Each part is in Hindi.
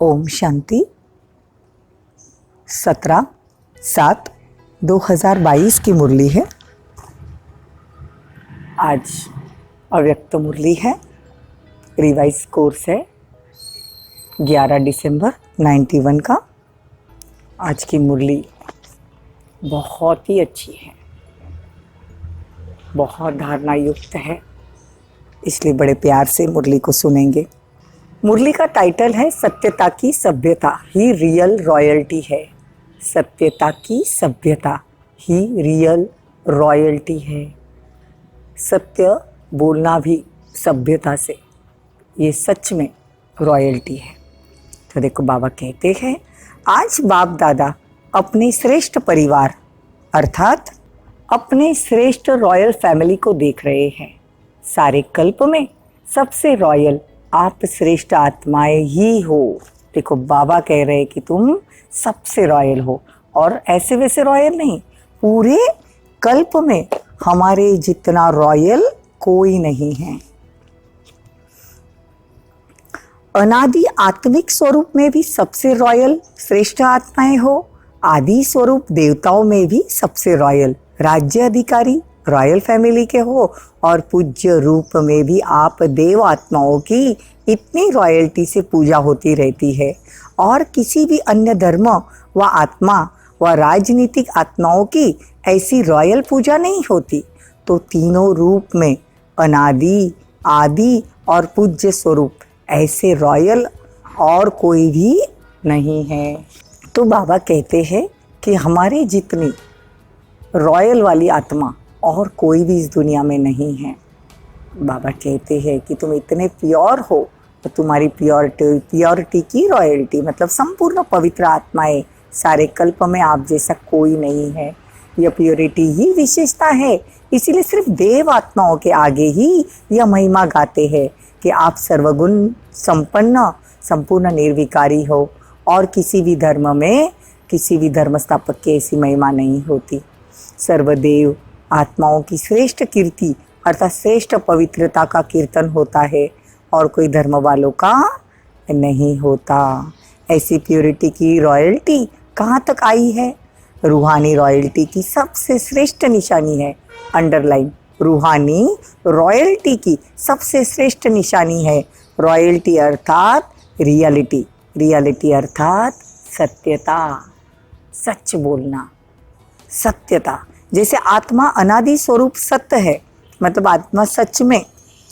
ओम शांति। 17/7/2022 की मुरली है। आज अव्यक्त मुरली है, रिवाइज कोर्स है 11 दिसंबर 91 का। आज की मुरली बहुत ही अच्छी है, बहुत धारणा युक्त है, इसलिए बड़े प्यार से मुरली को सुनेंगे। मुरली का टाइटल है सत्यता की सभ्यता ही रियल रॉयल्टी है। सत्यता की सभ्यता ही रियल रॉयल्टी है। सत्य बोलना भी सभ्यता से, ये सच में रॉयल्टी है। तो देखो बाबा कहते हैं, आज बाप दादा अपने श्रेष्ठ परिवार अर्थात अपने श्रेष्ठ रॉयल फैमिली को देख रहे हैं। सारे कल्प में सबसे रॉयल आप श्रेष्ठ आत्माएं ही हो। देखो बाबा कह रहे हैं कि तुम सबसे रॉयल हो, और ऐसे वैसे रॉयल नहीं, पूरे कल्प में हमारे जितना रॉयल कोई नहीं है। अनादि आत्मिक स्वरूप में भी सबसे रॉयल श्रेष्ठ आत्माएं हो, आदि स्वरूप देवताओं में भी सबसे रॉयल राज्य अधिकारी रॉयल फैमिली के हो, और पूज्य रूप में भी आप देव आत्माओं की इतनी रॉयल्टी से पूजा होती रहती है, और किसी भी अन्य धर्म व आत्मा व राजनीतिक आत्माओं की ऐसी रॉयल पूजा नहीं होती। तो तीनों रूप में अनादि, आदि और पूज्य स्वरूप ऐसे रॉयल और कोई भी नहीं है। तो बाबा कहते हैं कि हमारे जितनी रॉयल वाली आत्मा और कोई भी इस दुनिया में नहीं है। बाबा कहते हैं कि तुम इतने प्योर हो, तो तुम्हारी प्योरिटी की रॉयल्टी मतलब संपूर्ण पवित्र आत्माएं, सारे कल्प में आप जैसा कोई नहीं है। यह प्योरिटी ही विशेषता है, इसीलिए सिर्फ देव आत्माओं के आगे ही यह महिमा गाते हैं कि आप सर्वगुण संपन्न संपूर्ण निर्विकारी हो, और किसी भी धर्म में किसी भी धर्म स्थापक की ऐसी महिमा नहीं होती। सर्वदेव आत्माओं की श्रेष्ठ कीर्ति अर्थात श्रेष्ठ पवित्रता का कीर्तन होता है, और कोई धर्म वालों का नहीं होता। ऐसी प्योरिटी की रॉयल्टी कहाँ तक आई है? रूहानी रॉयल्टी की सबसे श्रेष्ठ निशानी है, अंडरलाइन, रूहानी रॉयल्टी की सबसे श्रेष्ठ निशानी है रॉयल्टी अर्थात रियलिटी, रियलिटी अर्थात सत्यता, सच बोलना, सत्यता। जैसे आत्मा अनादि स्वरूप सत्य है, मतलब आत्मा सच में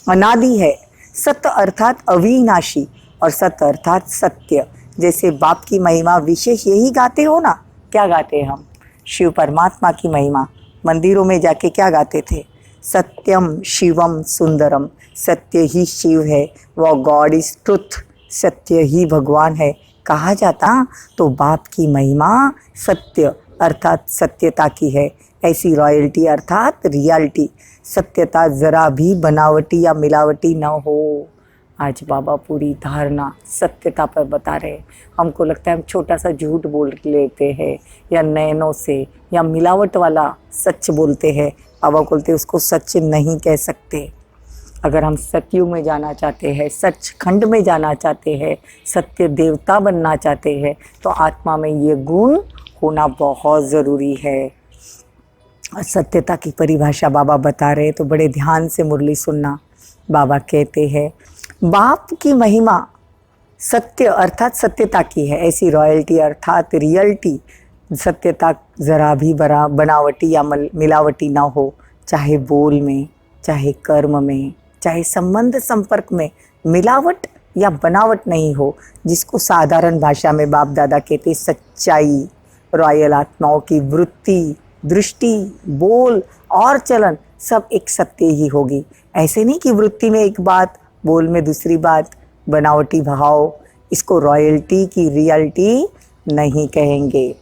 अनादि है। सत्य अर्थात अविनाशी और सत्य अर्थात सत्य। जैसे बाप की महिमा विशेष यही गाते हो ना, क्या गाते हैं हम? शिव परमात्मा की महिमा मंदिरों में जाके क्या गाते थे? सत्यम शिवम सुंदरम, सत्य ही शिव है, वो गॉड इज ट्रुथ, सत्य ही भगवान है कहा जाता। तो बाप की महिमा सत्य अर्थात सत्यता की है। ऐसी रॉयल्टी अर्थात रियलिटी, सत्यता जरा भी बनावटी या मिलावटी न हो। आज बाबा पूरी धारणा सत्यता पर बता रहे हैं। हमको लगता है हम छोटा सा झूठ बोल लेते हैं, या नैनों से या मिलावट वाला सच बोलते हैं। बाबा बोलते उसको सच नहीं कह सकते। अगर हम सतयुग में जाना चाहते हैं, सच खंड में जाना चाहते हैं, सत्य देवता बनना चाहते हैं, तो आत्मा में ये गुण होना बहुत ज़रूरी है। सत्यता की परिभाषा बाबा बता रहे, तो बड़े ध्यान से मुरली सुनना। बाबा कहते हैं बाप की महिमा सत्य अर्थात सत्यता की है। ऐसी रॉयल्टी अर्थात रियलिटी, सत्यता ज़रा भी बनावटी या मिलावटी ना हो, चाहे बोल में, चाहे कर्म में, चाहे संबंध संपर्क में मिलावट या बनावट नहीं हो, जिसको साधारण भाषा में बाप दादा कहते सच्चाई। रॉयल आत्माओं की वृत्ति, दृष्टि, बोल और चलन सब एक सत्य ही होगी। ऐसे नहीं कि वृत्ति में एक बात, बोल में दूसरी बात, बनावटी भाव, इसको रॉयल्टी की रियलिटी नहीं कहेंगे।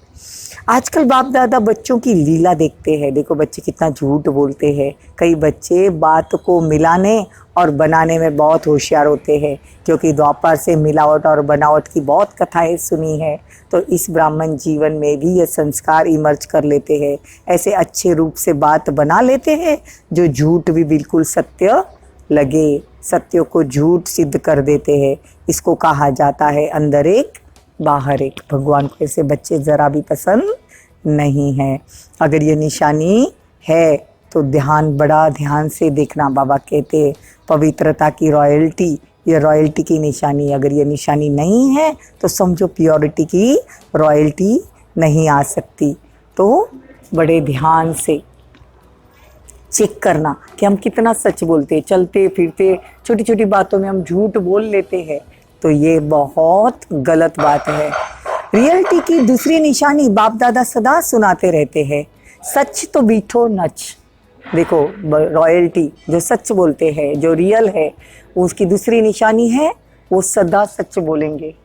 आजकल बाप दादा बच्चों की लीला देखते हैं। देखो बच्चे कितना झूठ बोलते हैं। कई बच्चे बात को मिलाने और बनाने में बहुत होशियार होते हैं, क्योंकि द्वापर से मिलावट और बनावट की बहुत कथाएं सुनी है। तो इस ब्राह्मण जीवन में भी ये संस्कार इमर्ज कर लेते हैं। ऐसे अच्छे रूप से बात बना लेते हैं जो झूठ भी बिल्कुल सत्य लगे, सत्य को झूठ सिद्ध कर देते हैं। इसको कहा जाता है अंदर एक बाहर एक। भगवान को ऐसे बच्चे ज़रा भी पसंद नहीं है। अगर ये निशानी है तो ध्यान, बड़ा ध्यान से देखना। बाबा कहते पवित्रता की रॉयल्टी, ये रॉयल्टी की निशानी। अगर ये निशानी नहीं है तो समझो प्योरिटी की रॉयल्टी नहीं आ सकती। तो बड़े ध्यान से चेक करना कि हम कितना सच बोलते हैं। चलते फिरते छोटी छोटी बातों में हम झूठ बोल लेते हैं, तो ये बहुत गलत बात है। रियलिटी की दूसरी निशानी बाप दादा सदा सुनाते रहते हैं, सच तो बीठो नच। देखो रॉयल्टी जो सच बोलते हैं, जो रियल है, उसकी दूसरी निशानी है वो सदा सच बोलेंगे।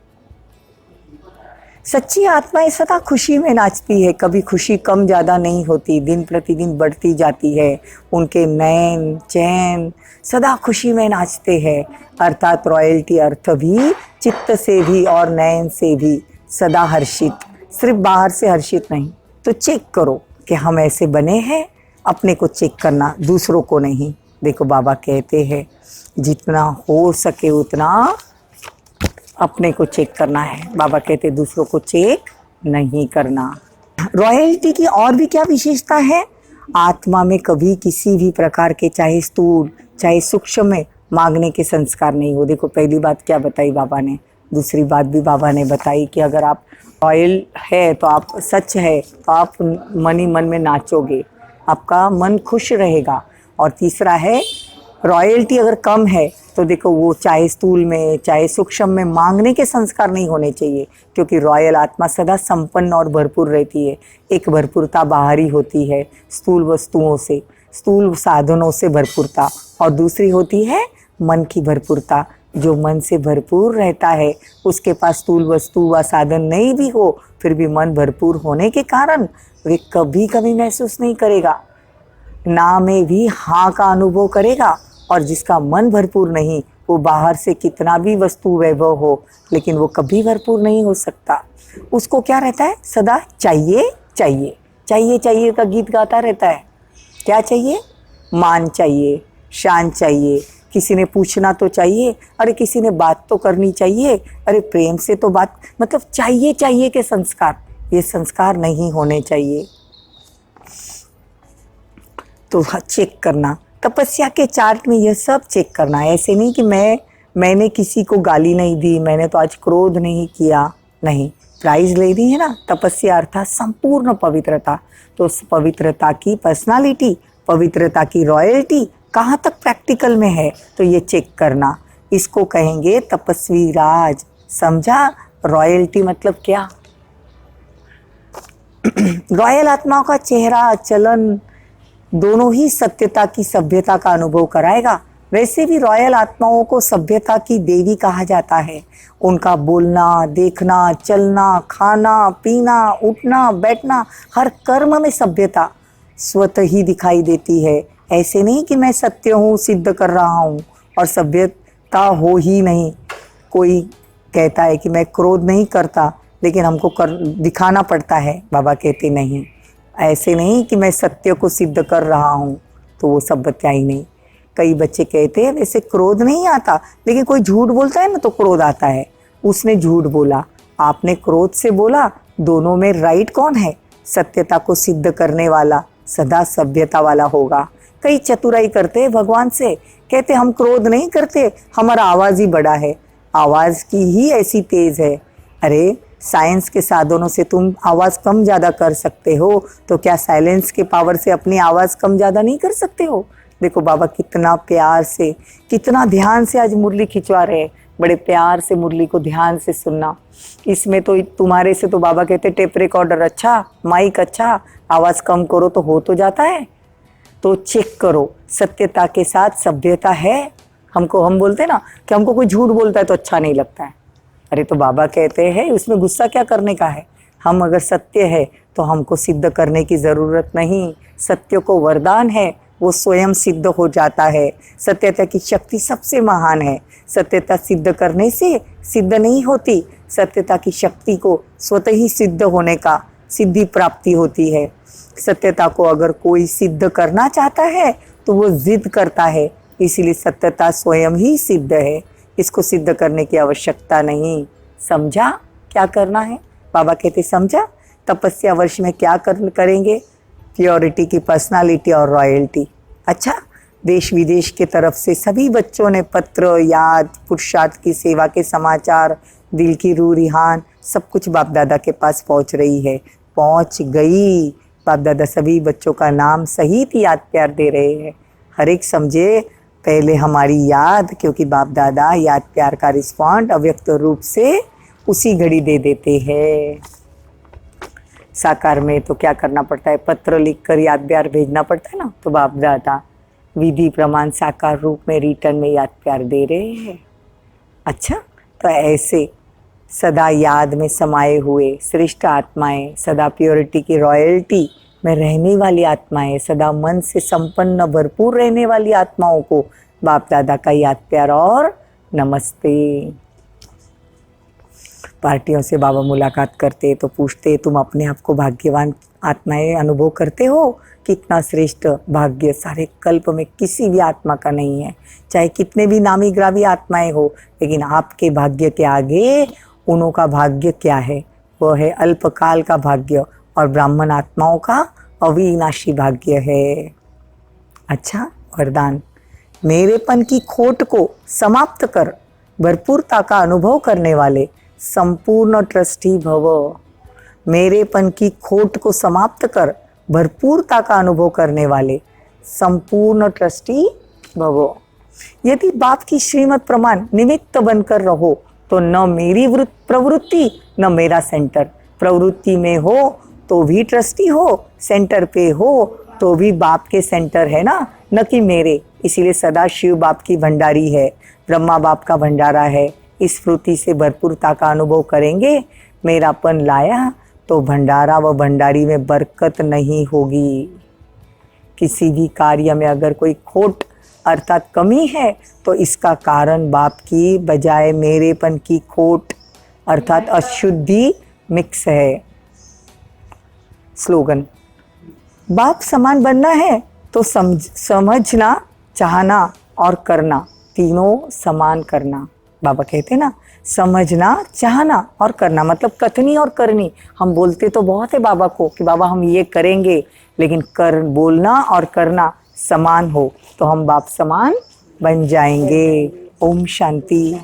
सच्ची आत्माएं सदा खुशी में नाचती है, कभी खुशी कम ज़्यादा नहीं होती, दिन प्रतिदिन बढ़ती जाती है। उनके नैन चैन सदा खुशी में नाचते हैं। अर्थात रॉयल्टी अर्थ भी चित्त से भी और नैन से भी सदा हर्षित, सिर्फ बाहर से हर्षित नहीं। तो चेक करो कि हम ऐसे बने हैं। अपने को चेक करना, दूसरों को नहीं। देखो बाबा कहते हैं जितना हो सके उतना अपने को चेक करना है। बाबा कहते दूसरों को चेक नहीं करना। रॉयल्टी की और भी क्या विशेषता है? आत्मा में कभी किसी भी प्रकार के, चाहे स्थूल चाहे सूक्ष्म में, मांगने के संस्कार नहीं हो। देखो पहली बात क्या बताई बाबा ने, दूसरी बात भी बाबा ने बताई कि अगर आप रॉयल है तो आप सच है तो आप मन ही मन में नाचोगे, आपका मन खुश रहेगा। और तीसरा है रॉयल्टी अगर कम है तो देखो वो चाहे स्थूल में चाहे सूक्ष्म में मांगने के संस्कार नहीं होने चाहिए, क्योंकि रॉयल आत्मा सदा संपन्न और भरपूर रहती है। एक भरपूरता बाहरी होती है स्थूल वस्तुओं से, स्थूल साधनों से भरपूरता, और दूसरी होती है मन की भरपूरता। जो मन से भरपूर रहता है उसके पास स्थूल वस्तु व साधन नहीं भी हो, फिर भी मन भरपूर होने के कारण वे कभी कभी महसूस नहीं करेगा, ना में भी हाँ का अनुभव करेगा। और जिसका मन भरपूर नहीं, वो बाहर से कितना भी वस्तु वैभव हो लेकिन वो कभी भरपूर नहीं हो सकता। उसको क्या रहता है? सदा चाहिए चाहिए चाहिए चाहिए का गीत गाता रहता है। क्या चाहिए? मान चाहिए, शान चाहिए, किसी ने पूछना तो चाहिए, अरे किसी ने बात तो करनी चाहिए, अरे प्रेम से तो बात, मतलब चाहिए चाहिए के संस्कार, ये संस्कार नहीं होने चाहिए। तो चेक करना, तपस्या के चार्ट में यह सब चेक करना है। ऐसे नहीं कि मैंने किसी को गाली नहीं दी, मैंने तो आज क्रोध नहीं किया, नहीं। प्राइज ले दी है ना, तपस्या अर्थात संपूर्ण पवित्रता। तो उस पवित्रता की पर्सनालिटी, पवित्रता की रॉयल्टी कहाँ तक प्रैक्टिकल में है, तो ये चेक करना। इसको कहेंगे तपस्वी राज। समझा? रॉयल्टी मतलब क्या? रॉयल आत्माओं का चेहरा, चलन दोनों ही सत्यता की, सभ्यता का अनुभव कराएगा। वैसे भी रॉयल आत्माओं को सभ्यता की देवी कहा जाता है। उनका बोलना, देखना, चलना, खाना, पीना, उठना, बैठना, हर कर्म में सभ्यता स्वतः ही दिखाई देती है। ऐसे नहीं कि मैं सत्य हूँ, सिद्ध कर रहा हूँ और सभ्यता हो ही नहीं। कोई कहता है कि मैं क्रोध नहीं करता लेकिन हमको दिखाना पड़ता है। बाबा कहते नहीं, ऐसे नहीं कि मैं सत्य को सिद्ध कर रहा हूँ, तो वो सभ्यता ही नहीं। कई बच्चे कहते हैं वैसे क्रोध नहीं आता, लेकिन कोई झूठ बोलता है ना तो क्रोध आता है। उसने झूठ बोला, आपने क्रोध से बोला, दोनों में राइट कौन है? सत्यता को सिद्ध करने वाला सदा सभ्यता वाला होगा। कई चतुराई करते हैं भगवान से, कहते हम क्रोध नहीं करते, हमारा आवाज़ ही बड़ा है, आवाज़ की ही ऐसी तेज़ है। अरे साइंस के साधनों से तुम आवाज़ कम ज़्यादा कर सकते हो, तो क्या साइलेंस के पावर से अपनी आवाज़ कम ज़्यादा नहीं कर सकते हो? देखो बाबा कितना प्यार से, कितना ध्यान से आज मुरली खिंचवा रहे हैं। बड़े प्यार से मुरली को ध्यान से सुनना। इसमें तो तुम्हारे से तो बाबा कहते टेप रिकॉर्डर अच्छा, माइक अच्छा, आवाज़ कम करो तो हो तो जाता है। तो चेक करो, सत्यता के साथ सभ्यता है। हम बोलते हैं ना कि हमको कोई झूठ बोलता है तो अच्छा नहीं लगता है। अरे तो बाबा कहते हैं उसमें गुस्सा क्या करने का है? हम अगर सत्य है तो हमको सिद्ध करने की ज़रूरत नहीं। सत्य को वरदान है, वो स्वयं सिद्ध हो जाता है। सत्यता की शक्ति सबसे महान है। सत्यता सिद्ध करने से सिद्ध नहीं होती, सत्यता की शक्ति को स्वतः ही सिद्ध होने का सिद्धि प्राप्ति होती है। सत्यता को अगर कोई सिद्ध करना चाहता है तो वो जिद करता है, इसीलिए सत्यता स्वयं ही सिद्ध है, इसको सिद्ध करने की आवश्यकता नहीं। समझा? क्या करना है। बाबा कहते समझा, तपस्या वर्ष में क्या करेंगे, प्योरिटी की पर्सनालिटी और रॉयल्टी। अच्छा, देश विदेश के तरफ से सभी बच्चों ने पत्र, याद, पुरुषार्थ की सेवा के समाचार, दिल की रूह रिहान, सब कुछ बाप दादा के पास पहुंच रही है, पहुंच गई। बाप दादा सभी बच्चों का नाम सहित याद प्यार दे रहे हैं। हर एक समझे पहले हमारी याद, क्योंकि बाप दादा याद प्यार का रिस्पॉन्ड अव्यक्त रूप से उसी घड़ी दे देते हैं। साकार में तो क्या करना पड़ता है, पत्र लिखकर याद प्यार भेजना पड़ता है ना, तो बाप दादा विधि प्रमाण साकार रूप में रिटर्न में याद प्यार दे रहे हैं। अच्छा, तो ऐसे सदा याद में समाये हुए श्रेष्ठ आत्माएं, सदा प्योरिटी की रॉयल्टी में रहने वाली आत्माएं, सदा मन से संपन्न भरपूर रहने वाली आत्माओं को बाप दादा का याद प्यार और नमस्ते। पार्टियों से बाबा मुलाकात करते तो पूछते, तुम अपने आप को भाग्यवान आत्माएं अनुभव करते हो? कितना श्रेष्ठ भाग्य सारे कल्प में किसी भी आत्मा का नहीं है, चाहे कितने भी नामी ग्रामी आत्माएं हो, लेकिन आपके भाग्य के आगे उनों का भाग्य क्या है, वो है अल्पकाल का भाग्य, और ब्राह्मण आत्माओं का अविनाशी भाग्य है। अच्छा, वरदान, मेरेपन की खोट को समाप्त कर भरपूरता का अनुभव करने वाले संपूर्ण ट्रस्टी भव। मेरेपन की खोट को समाप्त कर भरपूरता का अनुभव करने वाले संपूर्ण ट्रस्टी भव। यदि बाप की श्रीमत प्रमाण निमित्त बनकर रहो तो न मेरी प्रवृत्ति न मेरा सेंटर। प्रवृत्ति में हो तो भी ट्रस्टी हो, सेंटर पे हो तो भी बाप के सेंटर है ना, न कि मेरे। इसीलिए सदा शिव बाप की भंडारी है, ब्रह्मा बाप का भंडारा है। इस स्फूर्ति से भरपूरता का अनुभव करेंगे। मेरापन लाया तो भंडारा व भंडारी में बरकत नहीं होगी। किसी भी कार्य में अगर कोई खोट अर्थात कमी है तो इसका कारण बाप की बजाय मेरेपन की खोट अर्थात अशुद्धि मिक्स है। स्लोगन, बाप समान बनना है तो समझना, चाहना और करना, तीनों समान करना। बाबा कहते ना, समझना, चाहना और करना, मतलब कथनी और करनी। हम बोलते तो बहुत है बाबा को कि बाबा हम ये करेंगे, लेकिन कर बोलना और करना समान हो तो हम बाप समान बन जाएंगे। ओम शांति।